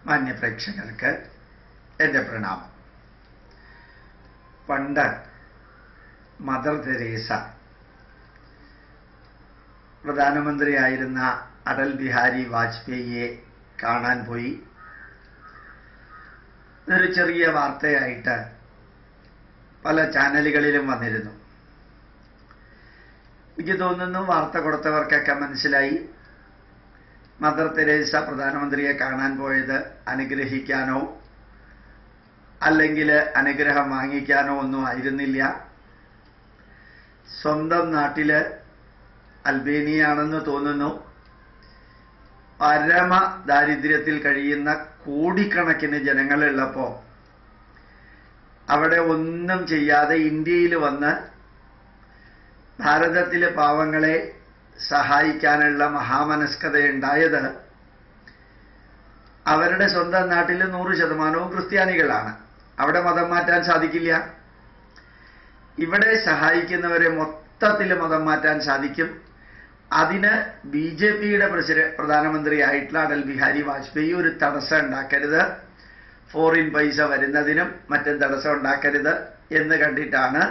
മാന്യപ്രേക്ഷകർക്ക് എൻ്റെ പ്രണാമം. പണ്ട് മദർ തെരേസ പ്രധാനമന്ത്രിയായിരുന്ന അടൽ ബിഹാരി വാജ്പേയിയെ കാണാൻ പോയി. ഇതൊരു ചെറിയ വാർത്തയായിട്ട് പല ചാനലുകളിലും വന്നിരുന്നു. എനിക്ക് തോന്നുന്നു വാർത്ത കൊടുത്തവർക്കൊക്കെ മനസ്സിലായി മദർ തെരേസ പ്രധാനമന്ത്രിയെ കാണാൻ പോയത് അനുഗ്രഹിക്കാനോ അല്ലെങ്കിൽ അനുഗ്രഹം വാങ്ങിക്കാനോ ഒന്നും ആയിരുന്നില്ല. സ്വന്തം നാട്ടില് അൽബേനിയാണെന്ന് തോന്നുന്നു പരമ ദാരിദ്ര്യത്തിൽ കഴിയുന്ന കോടിക്കണക്കിന് ജനങ്ങളുള്ളപ്പോൾ അവിടെ ഒന്നും ചെയ്യാതെ ഇന്ത്യയിൽ വന്ന് ഭാരതത്തിലെ പാവങ്ങളെ സഹായിക്കാനുള്ള മഹാമനസ്കതയുണ്ടായത് അവരുടെ സ്വന്തം നാട്ടിൽ 100% ക്രിസ്ത്യാനികളാണ്. അവിടെ മതം മാറ്റാൻ സാധിക്കില്ല. ഇവിടെ സഹായിക്കുന്നവരെ മൊത്തത്തിൽ മതം മാറ്റാൻ സാധിക്കും. അതിന് BJPയുടെ പ്രധാനമന്ത്രിയായിട്ടുള്ള അടൽ ബിഹാരി വാജ്പേയി ഒരു തടസ്സം ഉണ്ടാക്കരുത്, ഫോറിൻ പൈസ വരുന്നതിനും മറ്റും തടസ്സം ഉണ്ടാക്കരുത് എന്ന് കണ്ടിട്ടാണ്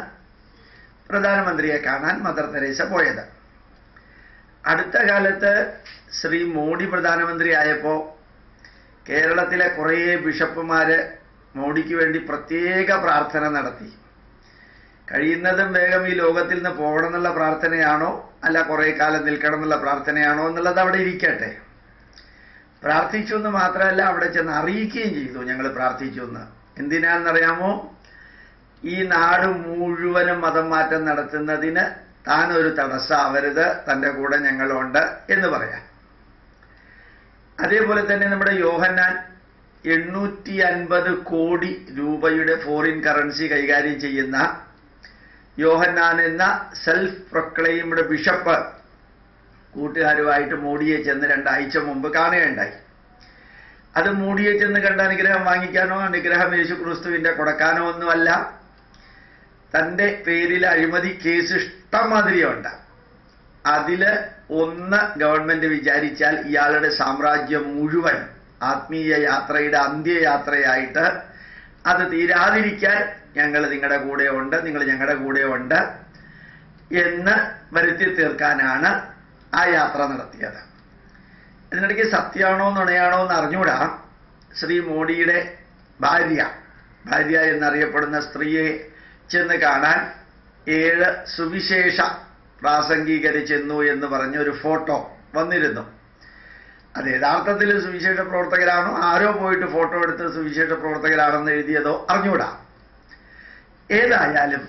പ്രധാനമന്ത്രിയെ കാണാൻ മദർ തെരേസ പോയത്. അടുത്ത കാലത്ത് ശ്രീ മോഡി പ്രധാനമന്ത്രി ആയപ്പോൾ കേരളത്തിലെ കുറേ ബിഷപ്പുമാര് മോഡിക്ക് വേണ്ടി പ്രത്യേക പ്രാർത്ഥന നടത്തി. കഴിയുന്നതും വേഗം ഈ ലോകത്തിൽ നിന്ന് പോകണം എന്നുള്ള പ്രാർത്ഥനയാണോ അല്ല കുറേ കാലം നിൽക്കണം എന്നുള്ള പ്രാർത്ഥനയാണോ എന്നുള്ളത് അവിടെ ഇരിക്കട്ടെ. പ്രാർത്ഥിച്ചു എന്ന് മാത്രമല്ല അവിടെ ചെന്ന് അറിയിക്കുകയും ചെയ്തു ഞങ്ങൾ പ്രാർത്ഥിച്ചു എന്ന്. എന്തിനാണെന്നറിയാമോ? ഈ നാട് മുഴുവനും മതം മാറ്റം നടത്തുന്നതിന് താൻ ഒരു തടസ്സമാവരുത്, തൻ്റെ കൂടെ ഞങ്ങളുണ്ട് എന്ന് പറയാം. അതേപോലെ തന്നെ നമ്മുടെ യോഹന്നാൻ 850 കോടി രൂപയുടെ ഫോറിൻ കറൻസി കൈകാര്യം ചെയ്യുന്ന യോഹന്നാൻ എന്ന സെൽഫ് പ്രൊക്ലെയിംഡ് ബിഷപ്പ് കൂട്ടുകാരുമായിട്ട് മോഡിയെ ചെന്ന് 2 ആഴ്ച മുമ്പ് കാണുകയുണ്ടായി. അത് മോഡിയെ ചെന്ന് കണ്ട അനുഗ്രഹം വാങ്ങിക്കാനോ അനുഗ്രഹം യേശു ക്രിസ്തുവിന്റെ കൊടുക്കാനോ ഒന്നുമല്ല. തൻ്റെ പേരിൽ അഴിമതി കേസ് ഇഷ്ടംമാതിരിയുണ്ട്. അതില് ഒന്ന് ഗവൺമെന്റ് വിചാരിച്ചാൽ ഇയാളുടെ സാമ്രാജ്യം മുഴുവൻ ആത്മീയ യാത്രയുടെ അന്ത്യയാത്രയായിട്ട് അത് തീരാതിരിക്കാൻ ഞങ്ങൾ നിങ്ങളുടെ കൂടെ ഉണ്ട്, നിങ്ങൾ ഞങ്ങളുടെ കൂടെ ഉണ്ട് എന്ന് വരുത്തി തീർക്കാനാണ് ആ യാത്ര നടത്തിയത്. ഇതിനിടയ്ക്ക് സത്യമാണോ നുണയാണോ എന്ന് അറിഞ്ഞൂടാ. ശ്രീ മോഡിയുടെ ഭാര്യ എന്നറിയപ്പെടുന്ന സ്ത്രീയെ ചെന്ന് കാണാൻ 7 സുവിശേഷ പ്രാസംഗികര് ചെന്നു എന്ന് പറഞ്ഞ ഒരു ഫോട്ടോ വന്നിരുന്നു. അത് യഥാർത്ഥത്തിൽ സുവിശേഷ പ്രവർത്തകരാണോ ആരോ പോയിട്ട് ഫോട്ടോ എടുത്ത് സുവിശേഷ പ്രവർത്തകരാണെന്ന് എഴുതിയതോ അറിഞ്ഞൂടാ. ഏതായാലും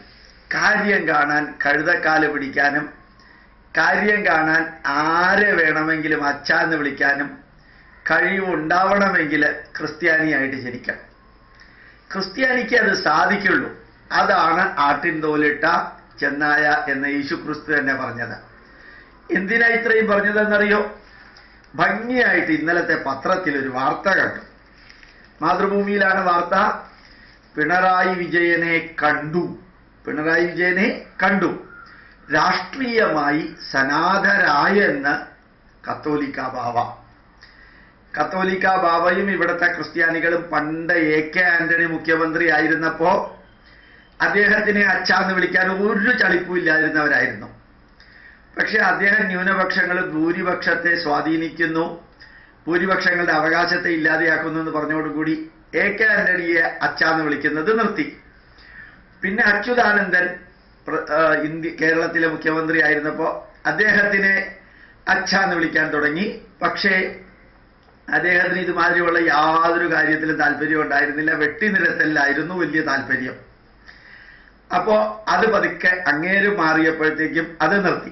കാര്യം കാണാൻ കഴുതക്കാല് പിടിക്കാനും കാര്യം കാണാൻ ആരെ വേണമെങ്കിലും അച്ഛാന്ന് വിളിക്കാനും കഴിവുണ്ടാവണമെങ്കിൽ ക്രിസ്ത്യാനിയായിട്ട് ജനിക്കണം. ക്രിസ്ത്യാനിക്ക് അത് സാധിക്കുള്ളൂ. അതാണ് ആട്ടിൻ തോലിട്ട ചെന്നായ എന്ന യേശു ക്രിസ്തു തന്നെ പറഞ്ഞത്. എന്തിനാ ഇത്രയും പറഞ്ഞതെന്നറിയോ? ഭംഗിയായിട്ട് ഇന്നലത്തെ പത്രത്തിൽ ഒരു വാർത്ത കണ്ടു. മാതൃഭൂമിയിലാണ് വാർത്ത. പിണറായി വിജയനെ കണ്ടു രാഷ്ട്രീയമായി സനാതരായെന്ന് കത്തോലിക്ക ബാവയും ഇവിടുത്തെ ക്രിസ്ത്യാനികളും പണ്ട് AK ആന്റണി മുഖ്യമന്ത്രി ആയിരുന്നപ്പോ അദ്ദേഹത്തിനെ അച്ഛാന്ന് വിളിക്കാൻ ഒരു ചളിപ്പും ഇല്ലാതിരുന്നവരായിരുന്നു. പക്ഷെ അദ്ദേഹം ന്യൂനപക്ഷങ്ങൾ ഭൂരിപക്ഷത്തെ സ്വാധീനിക്കുന്നു, ഭൂരിപക്ഷങ്ങളുടെ അവകാശത്തെ ഇല്ലാതെയാക്കുന്നു എന്ന് പറഞ്ഞോടുകൂടി AK ആന്റണിയെ അച്ഛാന്ന് വിളിക്കുന്നത് നിർത്തി. പിന്നെ അച്യുതാനന്ദൻ കേരളത്തിലെ മുഖ്യമന്ത്രി ആയിരുന്നപ്പോൾ അദ്ദേഹത്തിനെ അച്ഛാന്ന് വിളിക്കാൻ തുടങ്ങി. പക്ഷേ അദ്ദേഹത്തിന് ഇതുമാതിരിയുള്ള യാതൊരു കാര്യത്തിലും താല്പര്യം ഉണ്ടായിരുന്നില്ല. വെട്ടിനിരത്തലായിരുന്നു വലിയ താല്പര്യം. അപ്പോ അത് പതുക്കെ അങ്ങേര് മാറിയപ്പോഴത്തേക്കും അത് നിർത്തി.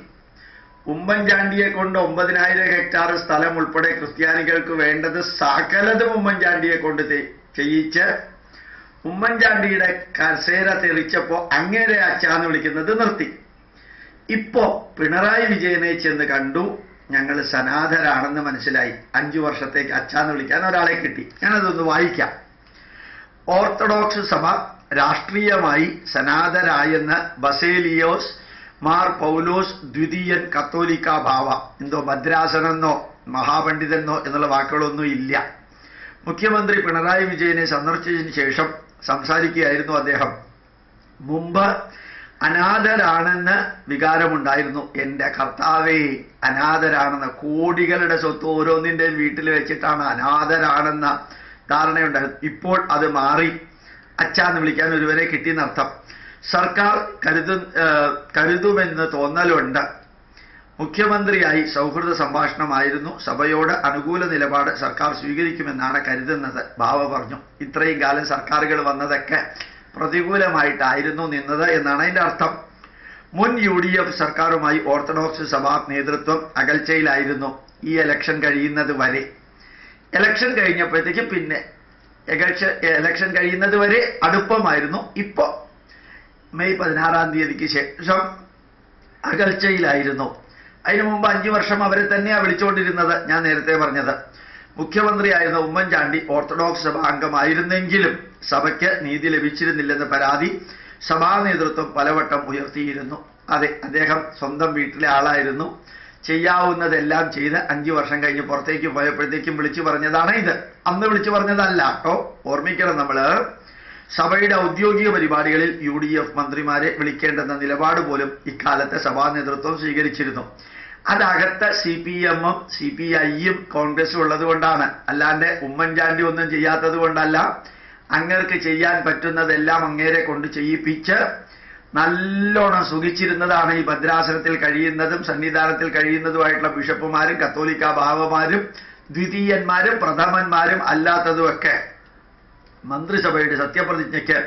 ഉമ്മൻചാണ്ടിയെ കൊണ്ട് 9000 ഹെക്ടാർ സ്ഥലം ഉൾപ്പെടെ ക്രിസ്ത്യാനികൾക്ക് വേണ്ടത് സകലതും ഉമ്മൻചാണ്ടിയെ കൊണ്ട് ചെയ്യിച്ച് ഉമ്മൻചാണ്ടിയുടെ കസേര തെറിച്ചപ്പോ അങ്ങേരെ അച്ഛാന്ന് വിളിക്കുന്നത് നിർത്തി. ഇപ്പോ പിണറായി വിജയനെ ചെന്ന് കണ്ടു, ഞങ്ങൾ സനാതരാണെന്ന് മനസ്സിലായി. 5 വർഷത്തേക്ക് അച്ഛാന്ന് വിളിക്കാൻ ഒരാളെ കിട്ടി. ഞാനതൊന്ന് വായിക്കാം. ഓർത്തഡോക്സ് സഭ രാഷ്ട്രീയമായി സനാതരായെന്ന് ബസേലിയോസ് മാർ പൗലോസ് ദ്വിതീയൻ കത്തോലിക്ക ബാവ. എന്തോ ഭദ്രാസനെന്നോ മഹാപണ്ഡിതനെന്നോ എന്നുള്ള വാക്കുകളൊന്നും ഇല്ല. മുഖ്യമന്ത്രി പിണറായി വിജയനെ സന്ദർശിച്ചതിന് ശേഷം സംസാരിക്കുകയായിരുന്നു അദ്ദേഹം. മുമ്പ് അനാഥരാണെന്ന് വികാരമുണ്ടായിരുന്നു. എൻ്റെ കർത്താവേ, അനാഥരാണെന്ന്, കോടികളുടെ സ്വത്ത് ഓരോന്നിൻ്റെയും വീട്ടിൽ വെച്ചിട്ടാണ് അനാഥരാണെന്ന ധാരണയുണ്ടായിരുന്നു. ഇപ്പോൾ അത് മാറി. അച്ഛാന്ന് വിളിക്കാൻ ഒരുവരെ കിട്ടിയെന്നർത്ഥം. സർക്കാർ കരുതുമെന്ന് തോന്നലുണ്ട്. മുഖ്യമന്ത്രിയായി സൗഹൃദ സംഭാഷണമായിരുന്നു. സഭയോട് അനുകൂല നിലപാട് സർക്കാർ സ്വീകരിക്കുമെന്നാണ് കരുതുന്നത്, ബാവ പറഞ്ഞു. ഇത്രയും കാലം സർക്കാരുകൾ വന്നതൊക്കെ പ്രതികൂലമായിട്ടായിരുന്നു നിന്നത് എന്നാണ് അതിൻ്റെ അർത്ഥം. മുൻ UDF സർക്കാരുമായി ഓർത്തഡോക്സ് സഭാ നേതൃത്വം അകൽച്ചയിലായിരുന്നു ഈ ഇലക്ഷൻ കഴിയുന്നത് വരെ. ഇലക്ഷൻ കഴിഞ്ഞപ്പോഴത്തേക്ക് പിന്നെ ഇലക്ഷൻ കഴിയുന്നത് വരെ അടുപ്പമായിരുന്നു. ഇപ്പോൾ മെയ് 16-ാം തീയതിക്ക് ശേഷം അകൽച്ചയിലായിരുന്നു. അതിനു മുമ്പ് 5 വർഷം അവരെ തന്നെയാണ് വിളിച്ചുകൊണ്ടിരുന്നത്. ഞാൻ നേരത്തെ പറഞ്ഞത്, മുഖ്യമന്ത്രിയായിരുന്ന ഉമ്മൻചാണ്ടി ഓർത്തഡോക്സ് സഭ അംഗമായിരുന്നെങ്കിലും സഭയ്ക്ക് നീതി ലഭിച്ചിരുന്നില്ലെന്ന പരാതി സഭാ നേതൃത്വം പലവട്ടം ഉയർത്തിയിരുന്നു. അതെ, അദ്ദേഹം സ്വന്തം വീട്ടിലെ ആളായിരുന്നു. ചെയ്യാവുന്നതെല്ലാം ചെയ്ത് 5 വർഷം കഴിഞ്ഞ് പുറത്തേക്ക് പോയപ്പോഴത്തേക്കും വിളിച്ചു പറഞ്ഞതാണ് ഇത്. അന്ന് വിളിച്ചു പറഞ്ഞതല്ല കേട്ടോ, ഓർമ്മിക്കണം. നമ്മൾ സഭയുടെ ഔദ്യോഗിക പരിപാടികളിൽ UDF മന്ത്രിമാരെ വിളിക്കേണ്ടെന്ന നിലപാട് പോലും ഇക്കാലത്തെ സഭാ നേതൃത്വം സ്വീകരിച്ചിരുന്നു. അതകത്ത് CPM-ഉം CPI-യും കോൺഗ്രസും ഉള്ളത് കൊണ്ടാണ്, അല്ലാണ്ട് ഉമ്മൻചാണ്ടി ഒന്നും ചെയ്യാത്തത് കൊണ്ടല്ല. അങ്ങേർക്ക് ചെയ്യാൻ പറ്റുന്നതെല്ലാം അങ്ങേരെ കൊണ്ട് ചെയ്യിപ്പിച്ച് നല്ലോണം സുഖിച്ചിരുന്നതാണ് ഈ ഭദ്രാസനത്തിൽ കഴിയുന്നതും സന്നിധാനത്തിൽ കഴിയുന്നതുമായിട്ടുള്ള ബിഷപ്പുമാരും കത്തോലിക്ക ബാവമാരും ദ്വിതീയന്മാരും പ്രഥമന്മാരും അല്ലാത്തതുമൊക്കെ. മന്ത്രിസഭയുടെ സത്യപ്രതിജ്ഞയ്ക്ക്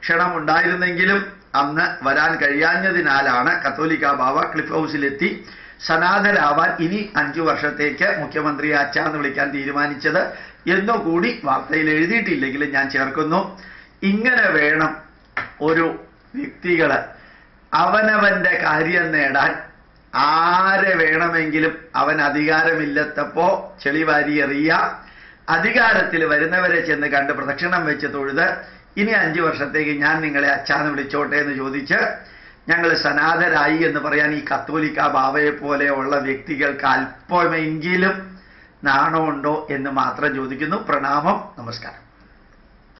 ക്ഷണമുണ്ടായിരുന്നെങ്കിലും അന്ന് വരാൻ കഴിയാഞ്ഞതിനാലാണ് കത്തോലിക്ക ബാവ ക്ലിഫ് ഹൗസിലെത്തി സനാതനാവാൻ ഇനി 5 വർഷത്തേക്ക് മുഖ്യമന്ത്രിയെ അച്ഛാന്ന് വിളിക്കാൻ തീരുമാനിച്ചത് എന്നുകൂടി വാർത്തയിൽ എഴുതിയിട്ടില്ലെങ്കിലും ഞാൻ ചേർക്കുന്നു. ഇങ്ങനെ വേണം ഒരു വ്യക്തികൾ അവനവന്റെ കാര്യം നേടാൻ. ആരെ വേണമെങ്കിലും അവൻ അധികാരമില്ലാത്തപ്പോ ചെളിവാരി എറിയ, അധികാരത്തിൽ വരുന്നവരെ ചെന്ന് കണ്ട് പ്രദക്ഷിണം വെച്ച് തൊഴുത് ഇനി 5 വർഷത്തേക്ക് ഞാൻ നിങ്ങളെ അച്ഛാന്ന് വിളിച്ചോട്ടെ എന്ന് ചോദിച്ച് ഞങ്ങൾ സനാതരായി എന്ന് പറയാൻ ഈ കത്തോലിക്ക ബാവയെ പോലെയുള്ള വ്യക്തികൾക്ക് അല്പമെങ്കിലും നാണമുണ്ടോ എന്ന് മാത്രം ചോദിക്കുന്നു. പ്രണാമം, നമസ്കാരം.